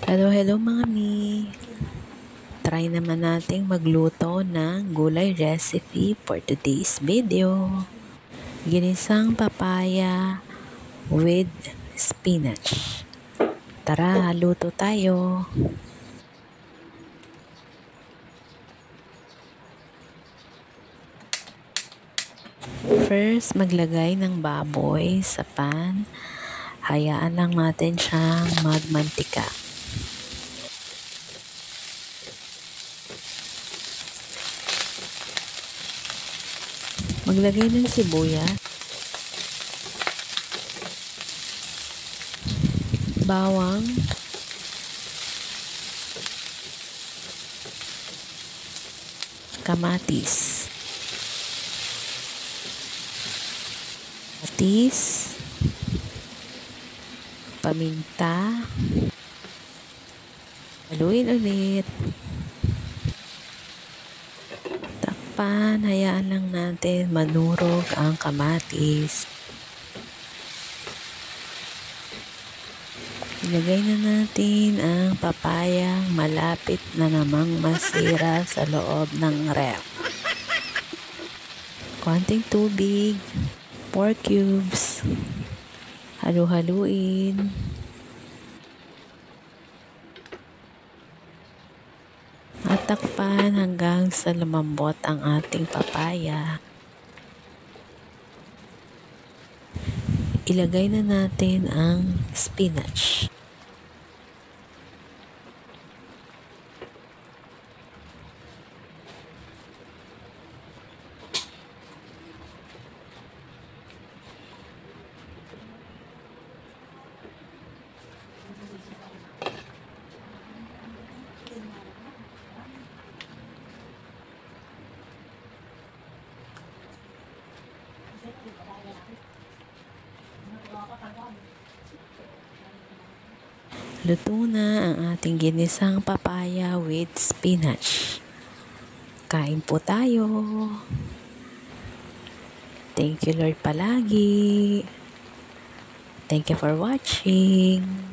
Hello mga mi! Try naman nating magluto ng gulay recipe for today's video. Ginisang papaya with spinach. Tara, luto tayo! First, maglagay ng baboy sa pan. Hayaan lang natin siyang magmantika. Maglagay ng sibuyas, bawang, kamatis, paminta, haluin ulit. Takpan, hayaan lang natin manurog ang kamatis. Ilagay na natin ang papayang malapit na namang masira sa loob ng ref. Konting tubig, 4 cubes. Halu-haluin. At takpan hanggang sa lumambot ang ating papaya. Ilagay na natin ang spinach. Luto na ang ating ginisang papaya with spinach. Kain po tayo. Thank you Lord palagi. Thank you for watching.